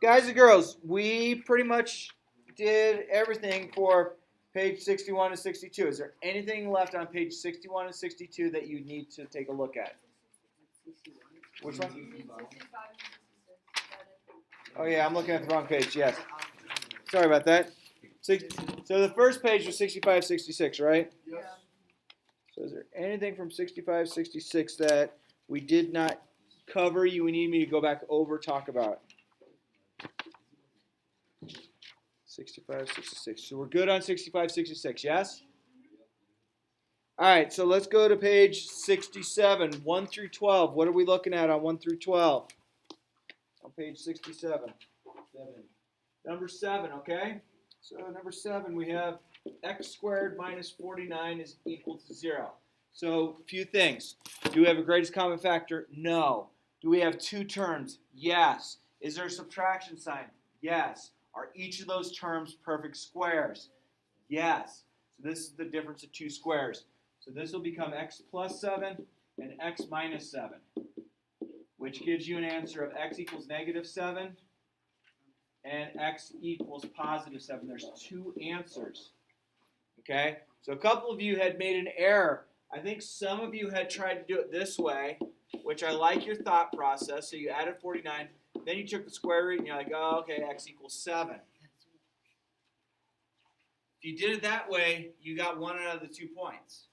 Guys and girls, we pretty much did everything for page 61 and 62. Is there anything left on page 61 and 62 that you need to take a look at? Which one? Oh yeah, I'm looking at the wrong page, yes. Sorry about that. So the first page was 65, 66, right? Yes. So is there anything from 65, 66 that we did not cover you need me to go back over talk about? 65, 66. So we're good on 65, 66, yes? All right, so let's go to page 67, 1 through 12. What are we looking at on 1 through 12? On page 67. Number 7, okay? So number 7, we have x squared minus 49 is equal to 0. So a few things. Do we have a greatest common factor? No. Do we have two terms? Yes. Is there a subtraction sign? Yes. Are each of those terms perfect squares? Yes. So this is the difference of two squares. So this will become x plus 7 and x minus 7, which gives you an answer of x equals negative 7 and x equals positive 7. There's two answers. Okay? So a couple of you had made an error. I think some of you had tried to do it this way, which I like your thought process. So you added 49, then you took the square root and you're like, oh, okay, x equals 7. If you did it that way, you got 1 out of the 2 points.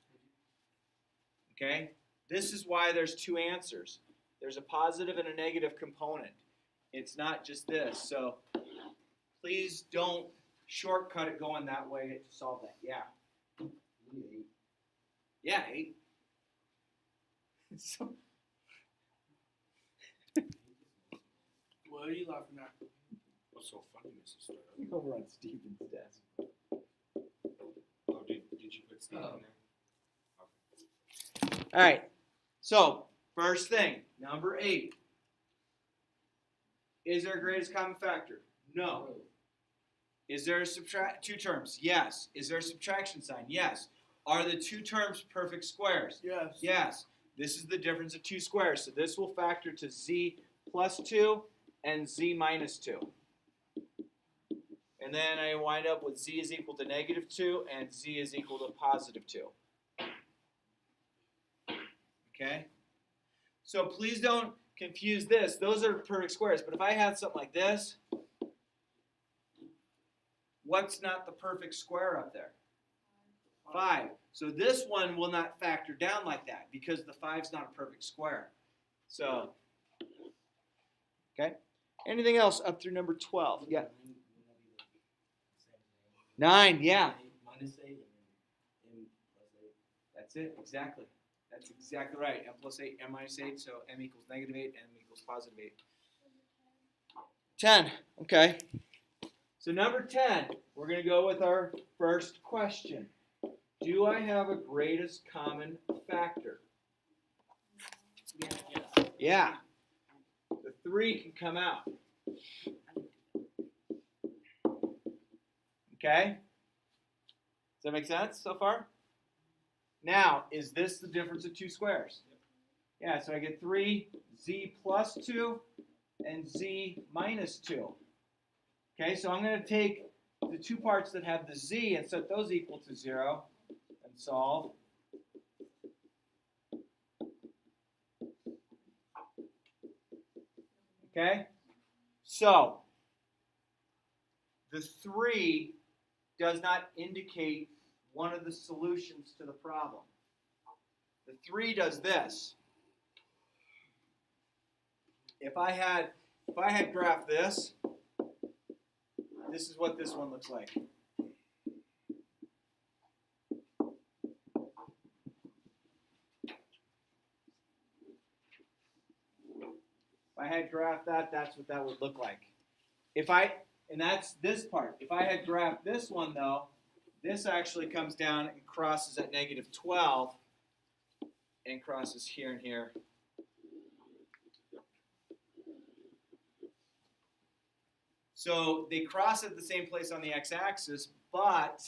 Okay? This is why there's two answers. There's a positive and a negative component. It's not just this. So please don't shortcut it going that way to solve that. Yeah. Yeah, 8. So, What are you laughing at? What's so funny, Mrs. Stern? over on Stephen's desk. Oh, did you put Steve in there? All right. So, first thing, number 8. Is there a greatest common factor? No. Is there a two terms? Yes. Is there a subtraction sign? Yes. Are the two terms perfect squares? Yes. Yes. This is the difference of two squares. So this will factor to z plus 2 and z minus 2. And then I wind up with z is equal to negative 2 and z is equal to positive 2. Okay? So please don't confuse this. Those are perfect squares. But if I had something like this, what's not the perfect square up there? 5. So this one will not factor down like that because the 5's not a perfect square. So, okay. Anything else up through number 12? Yeah. 9, yeah. Minus 8 and plus 8. That's it, exactly. That's exactly right. M plus 8, m minus 8, so m equals negative 8, m equals positive 8. 10, okay. So number 10, we're going to go with our first question. Do I have a greatest common factor? Yeah. The 3 can come out. Okay? Does that make sense so far? Now, is this the difference of two squares? Yeah, so I get 3z plus 2 and z minus 2. Okay, so I'm going to take the two parts that have the z and set those equal to 0 and solve. Okay, so the 3 does not indicate one of the solutions to the problem. The 3 does this. If I had graphed this, this is what this one looks like. If I had graphed that, that's what that would look like. And that's this part. If I had graphed this one, though, this actually comes down and crosses at negative 12 and crosses here and here. So they cross at the same place on the x-axis, but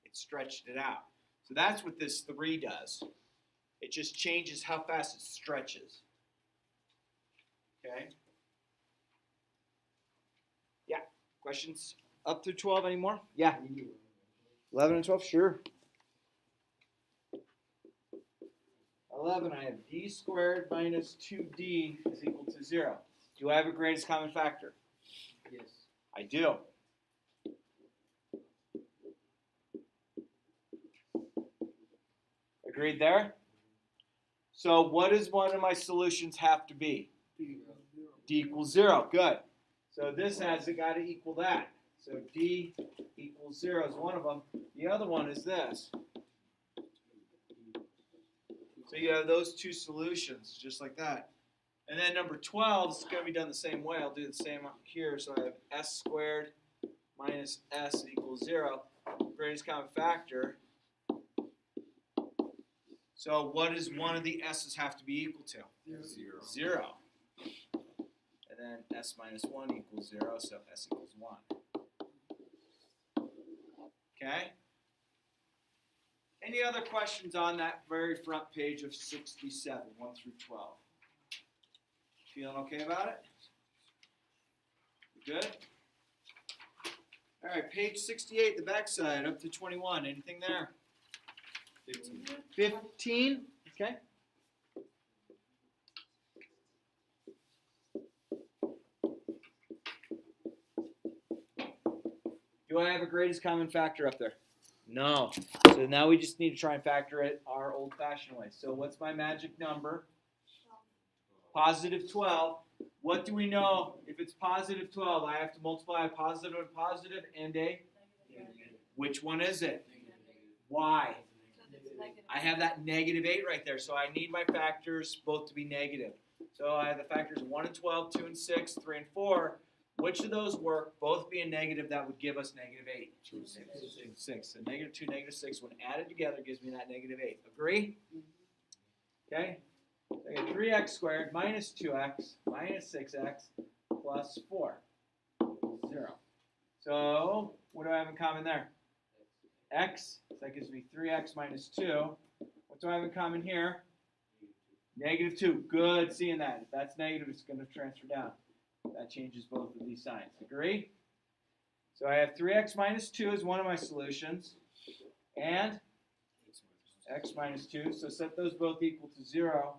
it stretched it out. So that's what this 3 does. It just changes how fast it stretches. Okay. Yeah. Questions up through 12 anymore? Yeah. 11 and 12, sure. 11, I have d squared minus 2d is equal to 0. Do I have a greatest common factor? Yes. I do. Agreed there? So what does one of my solutions have to be? D equals 0. Good. So this has got to equal that. So d equals 0 is one of them. The other one is this. So you have those two solutions, just like that. And then number 12 is going to be done the same way. I'll do the same here. So I have s squared minus s equals 0. Greatest common factor. So what does one of the s's have to be equal to? 0. And then s minus 1 equals 0, so s equals 1. Okay? Any other questions on that very front page of 67, 1 through 12? Feeling okay about it? Good? All right, page 68, the backside, up to 21. Anything there? 15? Okay. Do I have a greatest common factor up there? No. So now we just need to try and factor it our old-fashioned way. So what's my magic number? Positive 12. What do we know? If it's positive 12, I have to multiply a positive and positive and a? Which one is it? Why? I have that negative 8 right there, so I need my factors both to be negative. So I have the factors 1 and 12, 2 and 6, 3 and 4. Which of those work? Both being negative, that would give us negative 8. 6. So negative 2, negative 6, when added together, gives me that negative 8. Agree? Okay? So I get 3x squared minus 2x minus 6x plus 4. 0. So what do I have in common there? X. So that gives me 3x minus 2. What do I have in common here? Negative 2. Good seeing that. If that's negative, it's going to transfer down. That changes both of these signs. Agree? So I have 3x minus 2 is one of my solutions. And x minus 2. So set those both equal to 0.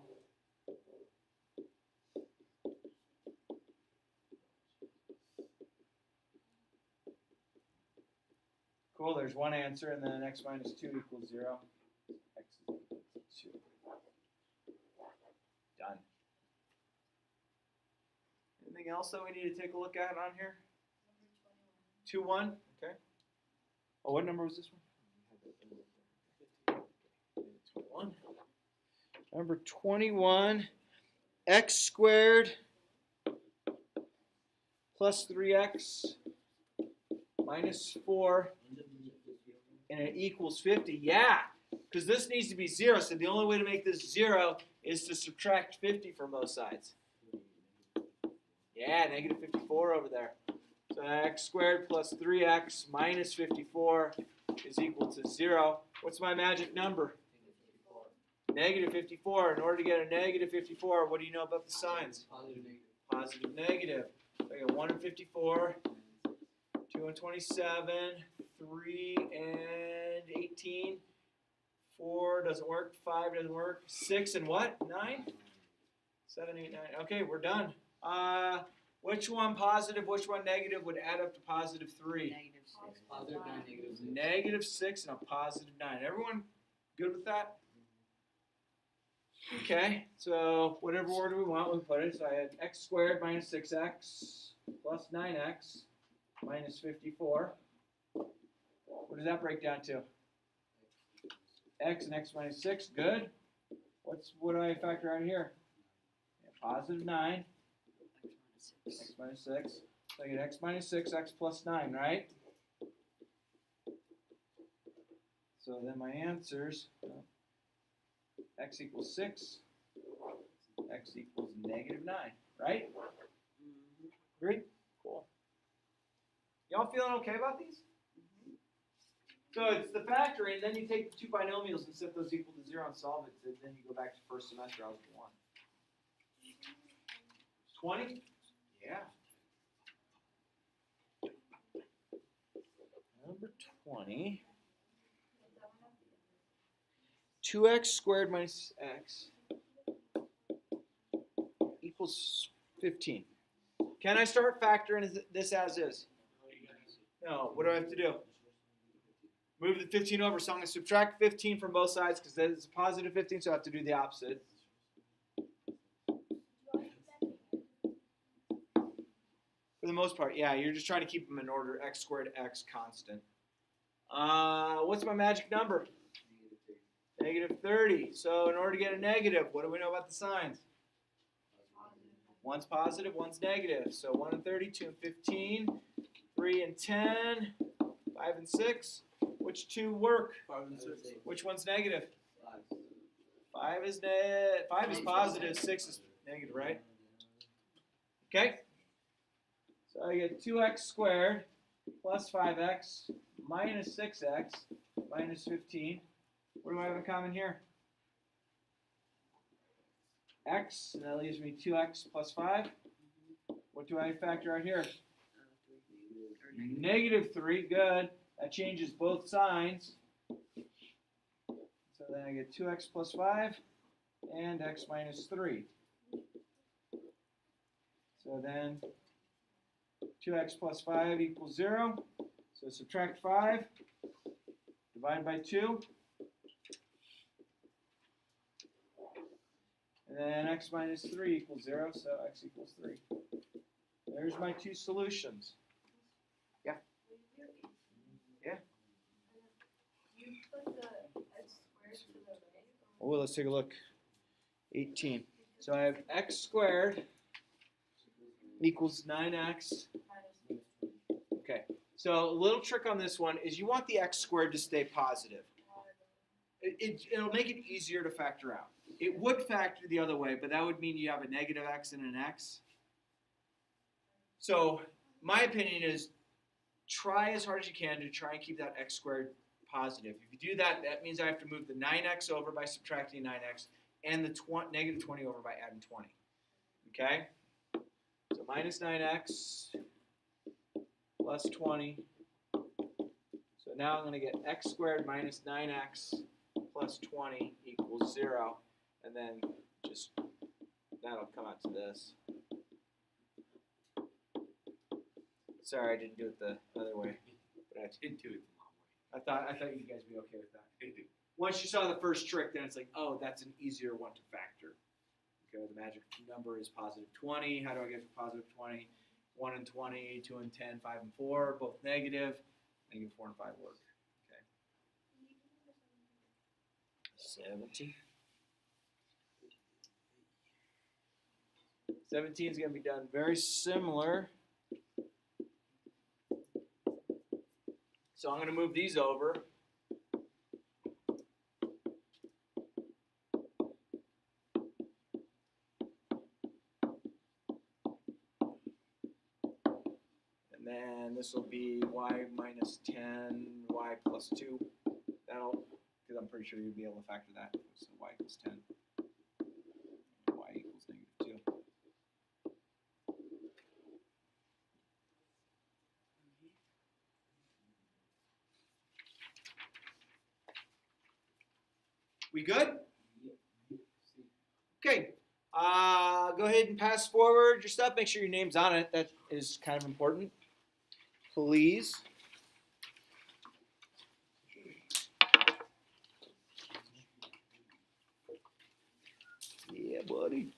Cool, there's one answer, and then x minus 2 equals 0. X is equal to 2. Done. Anything else that we need to take a look at on here? 2, 1. Okay. Oh, what number was this one? 21. Number 21. X squared plus 3x minus 4. And it equals 50. Yeah, because this needs to be 0. So the only way to make this 0 is to subtract 50 from both sides. Yeah, negative 54 over there. So x squared plus 3x minus 54 is equal to 0. What's my magic number? Negative 54. In order to get a negative 54, what do you know about the signs? Positive, negative. So I got 1 and 54, 2 and 27, 3 and 18, 4 doesn't work, 5 doesn't work, 6 and what? 9? 7, 8, 9. Okay, we're done. Which one positive, which one negative would add up to positive 3? Negative 6. Positive 9, negative 6. Negative 6 and a positive 9. Everyone good with that? Okay, so whatever order we want, we'll put it. So I had x squared minus 6x plus 9x minus 54. What does that break down to? X and x minus 6, good. What do I factor out here? Yeah, positive 9. X minus 6. So I get x minus 6, x plus 9, right? So then my answers, x equals 6, x equals negative 9, right? Agree? Cool. Y'all feeling okay about these? So it's the factoring, and then you take the two binomials and set those equal to 0 and solve it, and then you go back to first semester algebra 1. 20? Yeah. Number 20. 2x squared minus x equals 15. Can I start factoring this as is? No. What do I have to do? Move the 15 over. So I'm going to subtract 15 from both sides because that is a positive 15, so I have to do the opposite. For the most part, yeah, you're just trying to keep them in order. X squared, x constant. What's my magic number? Negative 30. So in order to get a negative, what do we know about the signs? One's positive, one's negative. So 1 and 30, 2 and 15, 3 and 10, 5 and 6. Which two work? 5 and 6. Which one's negative? 5 is positive, 6 is negative, right? Okay? So I get 2x squared plus 5x minus 6x minus 15. What do I have in common here? X, and that leaves me 2x plus 5. What do I factor out here? Negative 3, good. That changes both signs. So then I get 2x plus 5 and x minus 3. So then 2x plus 5 equals 0. So subtract 5, divide by 2. And then x minus 3 equals 0, so x equals 3. There's my two solutions. Yeah? Yeah? You put the x squared to the right? Well, let's take a look. 18. So I have x squared equals 9x. Okay. So a little trick on this one is you want the x squared to stay positive. It'll make it easier to factor out. It would factor the other way, but that would mean you have a negative x and an x. So my opinion is try as hard as you can to try and keep that x squared positive. If you do that, that means I have to move the 9x over by subtracting 9x and the negative 20 over by adding 20. Okay? So minus 9x plus 20. So now I'm going to get x squared minus 9x plus 20 equals 0. And then just, that'll come out to this. Sorry, I didn't do it the other way. But I did do it the long way. I thought you guys would be okay with that. Once you saw the first trick, then it's like, oh, that's an easier one to factor. Okay, the magic number is positive 20. How do I get to positive 20? 1 and 20, 2 and 10, 5 and 4, both negative. Negative 4 and 5 work. Okay. 17. 17 is going to be done very similar. So I'm going to move these over. And then this will be y minus 10, y plus 2. That'll, because I'm pretty sure you'll be able to factor that. So y equals 10. Y equals negative 2. We good? Okay. Go ahead and pass forward your stuff. Make sure your name's on it. That is kind of important. Please. Yeah, buddy.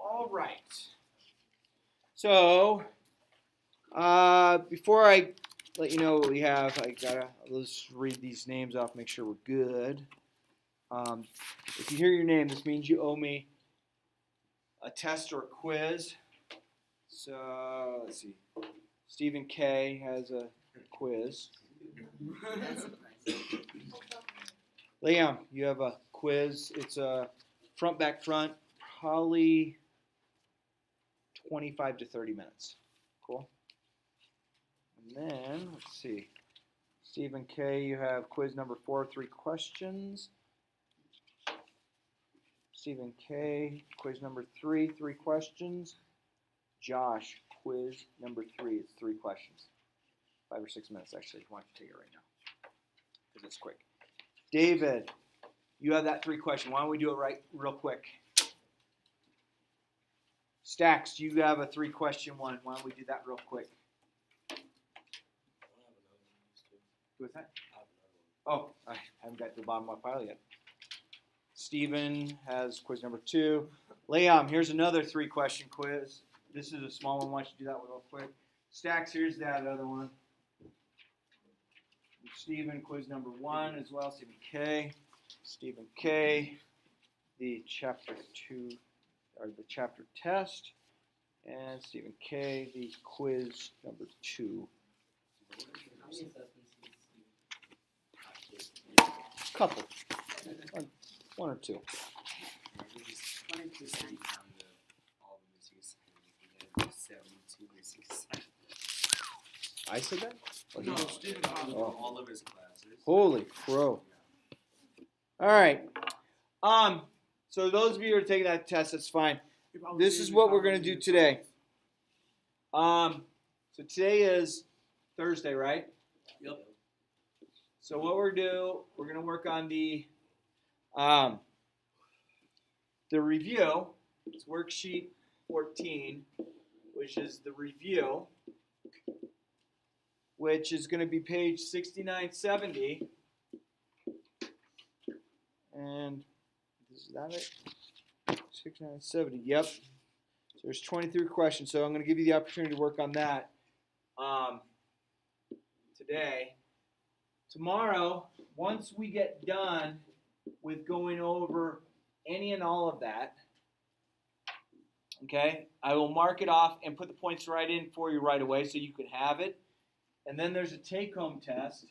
All right. So, before I let you know what we have, let's read these names off, make sure we're good. If you hear your name, this means you owe me a test or a quiz. So let's see. Stephen K has a quiz. Liam, you have a quiz. It's a front back front, probably 25 to 30 minutes. Cool. And then let's see. Stephen K, you have quiz number 4, 3 questions. Stephen K, quiz number 3, 3 questions. Josh, quiz number 3, it's 3 questions. 5 or 6 minutes actually. Why don't you take it right now? Because it's quick. David, you have that 3 question. Why don't we do it real quick? Stacks, you have a 3 question one. Why don't we do that real quick? What's that? Oh, I haven't got to the bottom of my pile yet. Steven has quiz number 2. Liam, here's another 3 question quiz. This is a small one. Why don't you do that one real quick? Stacks, here's that other one. Steven, quiz number 1 as well. Stephen K. Stephen K. The chapter 2 or the chapter test. And Stephen K. The quiz number 2. How many assessments do you see? Couple. One or 2. I said that? Or No, he- Stephen Hawking for all of his classes. Holy crow. All right. So those of you who are taking that test, that's fine. This is what we're going to do today. So today is Thursday, right? Yep. So what we're going to work on the review. It's worksheet 14, which is the review, which is going to be page 6970. And is that it? 6970. Yep. So there's 23 questions. So I'm going to give you the opportunity to work on that today. Tomorrow, once we get done with going over any and all of that, okay, I will mark it off and put the points right in for you right away so you can have it. And then there's a take-home test.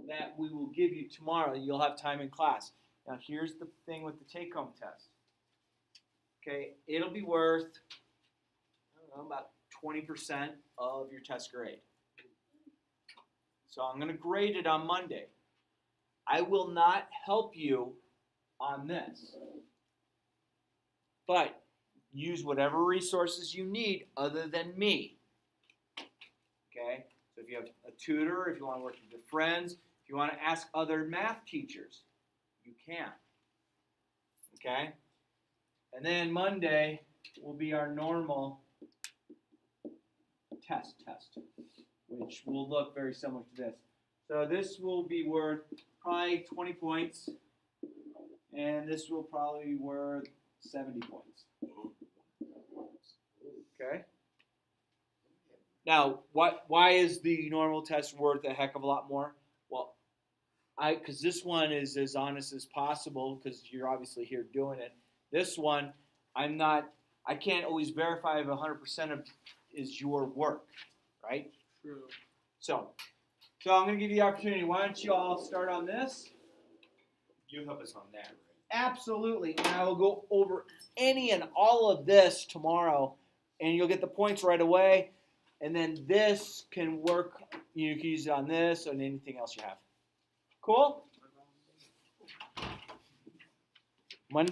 That we will give you tomorrow. You'll have time in class. Now here's the thing with the take-home test. Okay, it'll be worth, I don't know, about 20% of your test grade. So I'm going to grade it on Monday. I will not help you on this. But use whatever resources you need other than me. Okay? So if you have a tutor, if you want to work with your friends, if you want to ask other math teachers, you can. Okay? And then Monday will be our normal test, which will look very similar to this. So this will be worth probably 20 points, and this will probably be worth 70 points. Okay? Now, why is the normal test worth a heck of a lot more? Well, because this one is as honest as possible because you're obviously here doing it. This one, I can't always verify if 100% of is your work, right? True. So I'm going to give you the opportunity. Why don't you all start on this? You help us on that, right? Absolutely. And I will go over any and all of this tomorrow, and you'll get the points right away. And then this can work. You can use it on this and anything else you have. Cool?